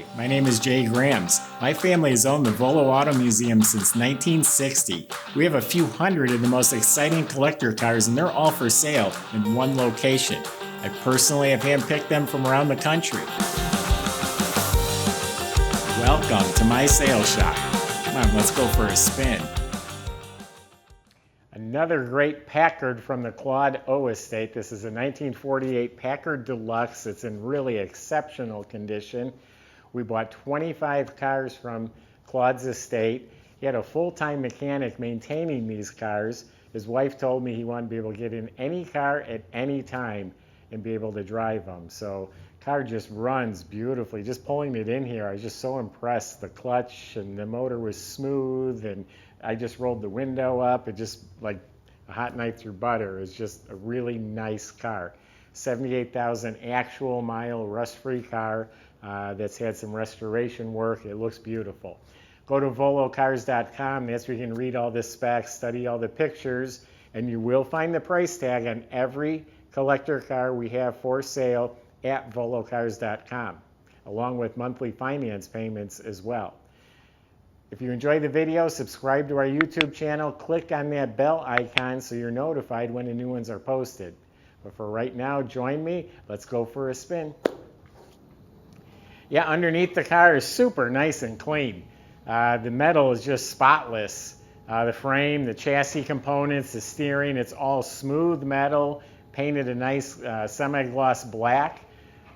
Hi, my name is Jay Grams. My family has owned the Volo Auto Museum since 1960. We have a few hundred of the most exciting collector cars, and they're all for sale in one location. I personally have handpicked them from around the country. Welcome to my sales shop. Come on, let's go for a spin. Another great Packard from the Claude O estate. This is a 1948 Packard Deluxe. It's in really exceptional condition. We bought 25 cars from Claude's estate. He had a full-time mechanic maintaining these cars. His wife told me he wanted to be able to get in any car at any time and be able to drive them. So car just runs beautifully. Just pulling it in here, I was just so impressed. The clutch and the motor was smooth, and I just rolled the window up. It just like a hot knife through butter. It's just a really nice car. 78,000 actual mile rust-free car that's had some restoration work. It looks beautiful. Go to volocars.com. That's where you can read all the specs, study all the pictures, and you will find the price tag on every collector car we have for sale at volocars.com, along with monthly finance payments as well. If you enjoyed the video, subscribe to our YouTube channel, click on that bell icon so you're notified when the new ones are posted. But for right now, join me. Let's go for a spin. Yeah, underneath the car is super nice and clean. The metal is just spotless. The frame, the chassis components, the steering, it's all smooth metal, painted a nice semi-gloss black.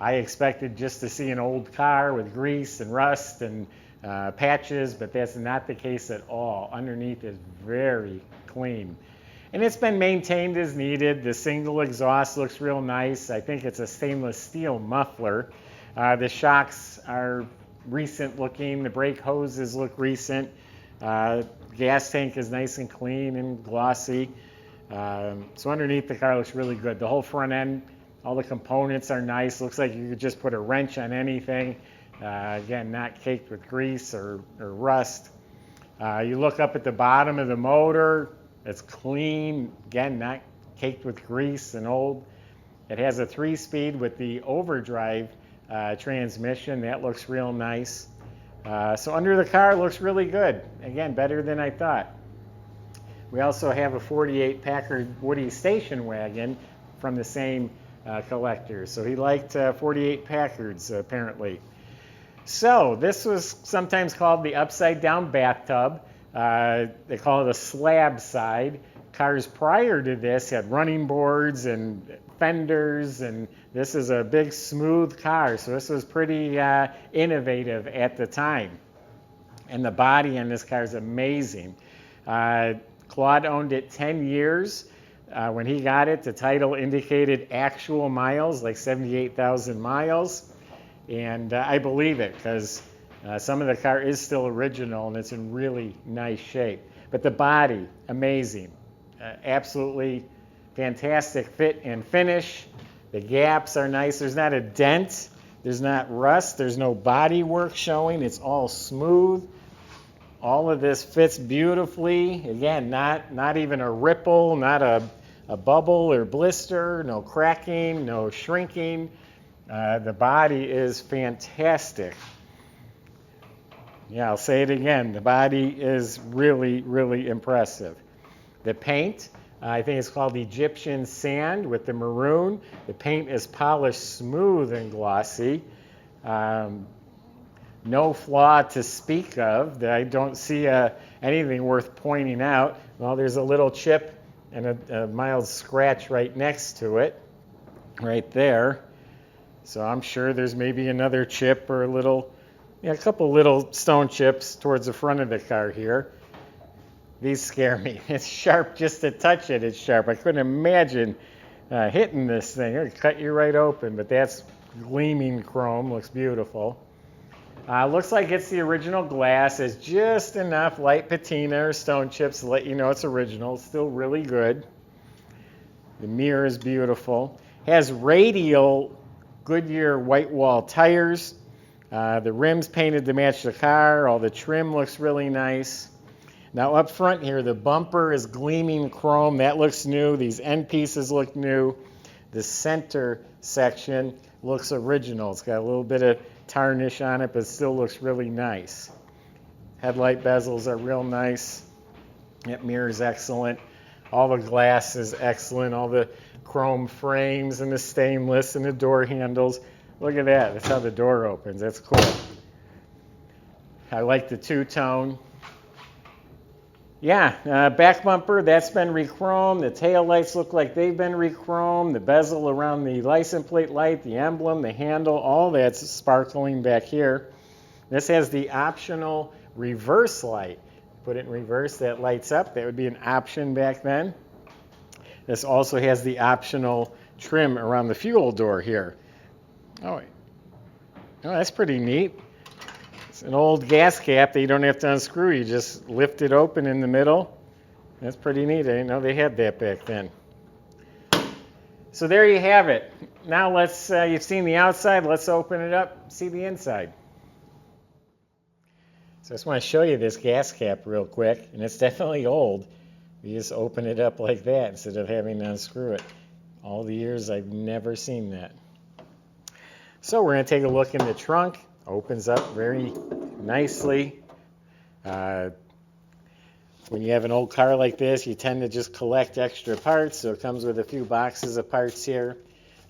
I expected just to see an old car with grease and rust and patches, but that's not the case at all. Underneath is very clean. And it's been maintained as needed. The single exhaust looks real nice. I think it's a stainless steel muffler. The shocks are recent looking. The brake hoses look recent. Gas tank is nice and clean and glossy. So underneath the car looks really good. The whole front end, all the components are nice. Looks like you could just put a wrench on anything. Again, not caked with grease or rust. You look up at the bottom of the motor, it's clean. Again, not caked with grease and old. It has a 3-speed with the overdrive transmission. That looks real nice. So under the car looks really good. Again, better than I thought. We also have a 48 Packard Woody station wagon from the same collector. So he liked 48 Packards apparently. So this was sometimes called the upside down bathtub. They call it a slab side. Cars prior to this had running boards and fenders, and this is a big smooth car. So this was pretty innovative at the time. And the body on this car is amazing. Claude owned it 10 years. When he got it, the title indicated actual miles, like 78,000 miles. And I believe it, because some of the car is still original and it's in really nice shape. But the body, amazing. Absolutely fantastic fit and finish. The gaps are nice. There's not a dent. There's not rust. There's no body work showing. It's all smooth. All of this fits beautifully. Again, not even a ripple, not a bubble or blister, no cracking, no shrinking. The body is fantastic. Yeah, I'll say it again. The body is really, really impressive. The paint, I think it's called Egyptian sand with the maroon. The paint is polished smooth and glossy. No flaw to speak of. I don't see anything worth pointing out. Well, there's a little chip and a mild scratch right next to it, right there. So I'm sure there's maybe another chip or a couple little stone chips towards the front of the car here. These scare me. It's sharp just to touch it. It's sharp. I couldn't imagine hitting this thing. It would cut you right open, but that's gleaming chrome. Looks beautiful. Looks like it's the original glass. It's just enough light patina or stone chips to let you know it's original. It's still really good. The mirror is beautiful. Has radial Goodyear white wall tires. The rims painted to match the car. All the trim looks really nice. Now up front here, the bumper is gleaming chrome. That looks new. These end pieces look new. The center section looks original. It's got a little bit of tarnish on it, but it still looks really nice. Headlight bezels are real nice. That mirror is excellent. All the glass is excellent. All the chrome frames and the stainless and the door handles. Look at that. That's how the door opens. That's cool. I like the two-tone. Yeah, back bumper, that's been re-chromed. The tail lights look like they've been re-chromed. The bezel around the license plate light, the emblem, the handle, all that's sparkling back here. This has the optional reverse light. Put it in reverse, that lights up. That would be an option back then. This also has the optional trim around the fuel door here. Oh, that's pretty neat. It's an old gas cap that you don't have to unscrew. You just lift it open in the middle. That's pretty neat. I didn't know they had that back then. So there you have it. Now let's, you've seen the outside. Let's open it up, see the inside. So I just want to show you this gas cap real quick. And it's definitely old. You just open it up like that instead of having to unscrew it. All the years I've never seen that. So we're going to take a look in the trunk. Opens up very nicely. When you have an old car like this, you tend to just collect extra parts, so it comes with a few boxes of parts here.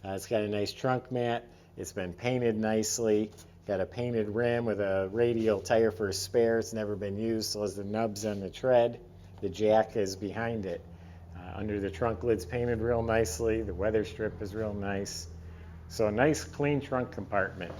It's got a nice trunk mat. It's been painted nicely. Got a painted rim with a radial tire for a spare. It's never been used, so has the nubs on the tread. The jack is behind it. Under the trunk lid's painted real nicely. The weather strip is real nice. So a nice clean trunk compartment.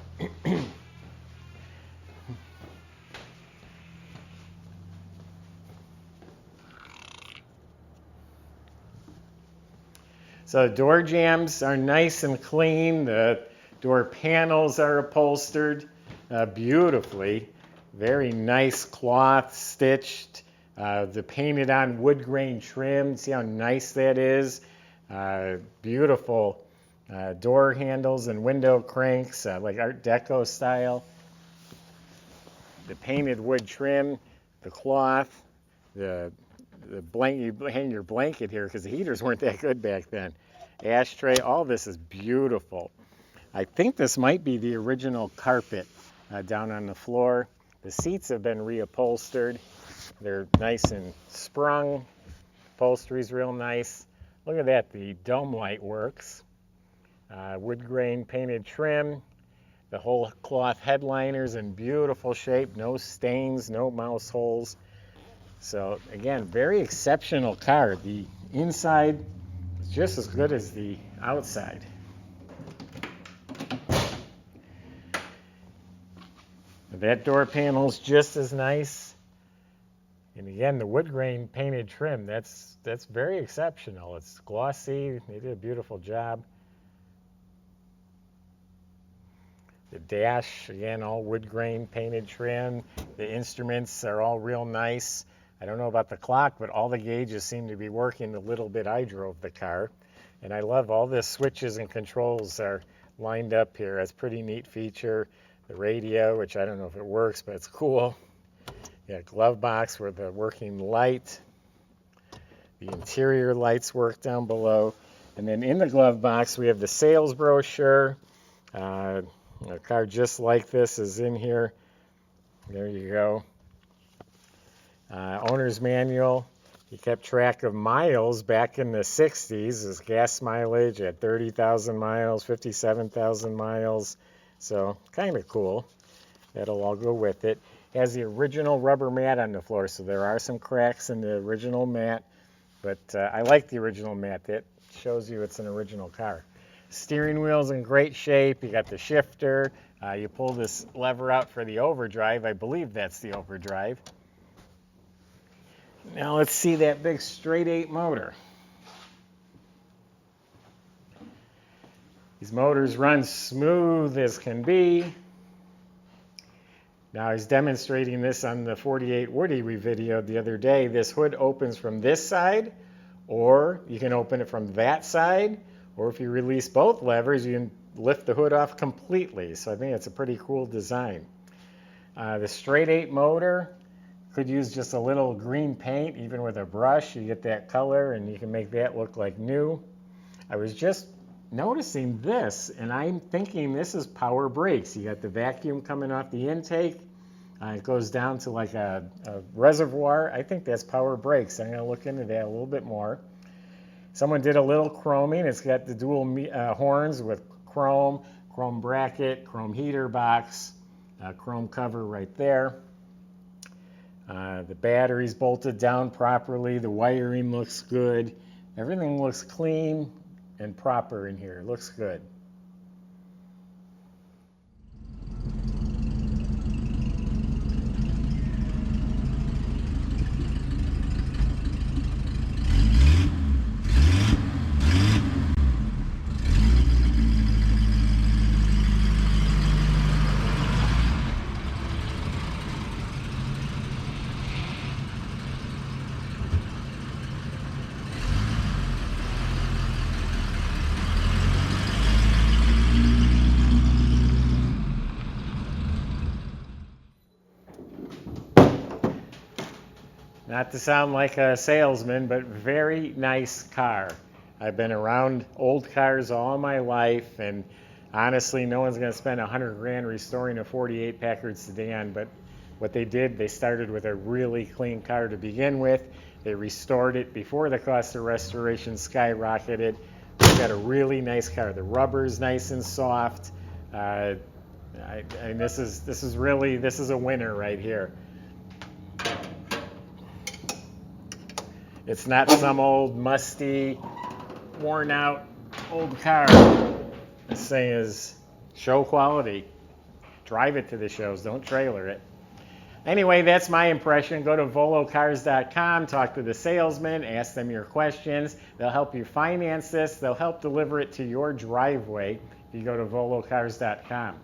So the door jambs are nice and clean. The door panels are upholstered beautifully. Very nice cloth stitched. The painted on wood grain trim. See how nice that is? Beautiful door handles and window cranks, like Art Deco style. The painted wood trim, the cloth, the blanket, you hang your blanket here because the heaters weren't that good back then. Ashtray, all this is beautiful. I think this might be the original carpet down on the floor. The seats have been reupholstered. They're nice and sprung. Upholstery's real nice. Look at that, the dome light works. Wood grain painted trim. The whole cloth headliner's in beautiful shape. No stains, no mouse holes. So again, very exceptional car. The inside is just as good as the outside. That door panel's just as nice. And again, the wood grain painted trim, that's very exceptional. It's glossy. They did a beautiful job. The dash, again, all wood grain painted trim. The instruments are all real nice. I don't know about the clock, but all the gauges seem to be working the little bit I drove the car. And I love all the switches and controls are lined up here. That's a pretty neat feature. The radio, which I don't know if it works, but it's cool. Yeah, glove box with the working light. The interior lights work down below. And then in the glove box, we have the sales brochure. A car just like this is in here. There you go. Owner's manual. He kept track of miles back in the 60s. His gas mileage at 30,000 miles, 57,000 miles. So kind of cool. That'll all go with it. Has the original rubber mat on the floor, so there are some cracks in the original mat. But I like the original mat. That shows you it's an original car. Steering wheel's in great shape. You got the shifter. You pull this lever out for the overdrive. I believe that's the overdrive. Now let's see that big straight 8 motor. These motors run smooth as can be. Now I was demonstrating this on the 48 Woody we videoed the other day. This hood opens from this side, or you can open it from that side, or if you release both levers, you can lift the hood off completely. So I think it's a pretty cool design. The straight 8 motor could use just a little green paint, even with a brush. You get that color and you can make that look like new. I was just noticing this, and I'm thinking this is power brakes. You got the vacuum coming off the intake. It goes down to like a reservoir. I think that's power brakes. I'm going to look into that a little bit more. Someone did a little chroming. It's got the dual horns with chrome bracket, chrome heater box, chrome cover right there. The battery's bolted down properly. The wiring looks good. Everything looks clean and proper in here. It looks good. Not to sound like a salesman, but very nice car. I've been around old cars all my life, and honestly, no one's going to spend $100,000 restoring a 48 Packard sedan, but what they did, they started with a really clean car to begin with. They restored it before the cost of restoration skyrocketed. We've got a really nice car. The rubber's nice and soft. And this is a winner right here. It's not some old, musty, worn out old car. This thing is show quality. Drive it to the shows, don't trailer it. Anyway, that's my impression. Go to volocars.com, talk to the salesman, ask them your questions. They'll help you finance this. They'll help deliver it to your driveway if you go to volocars.com.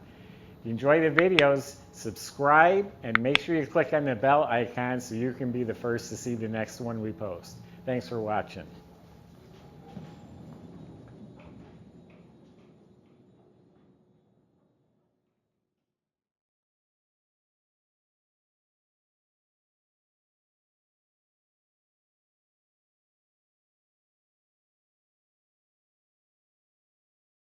If you enjoy the videos, subscribe and make sure you click on the bell icon so you can be the first to see the next one we post. Thanks for watching.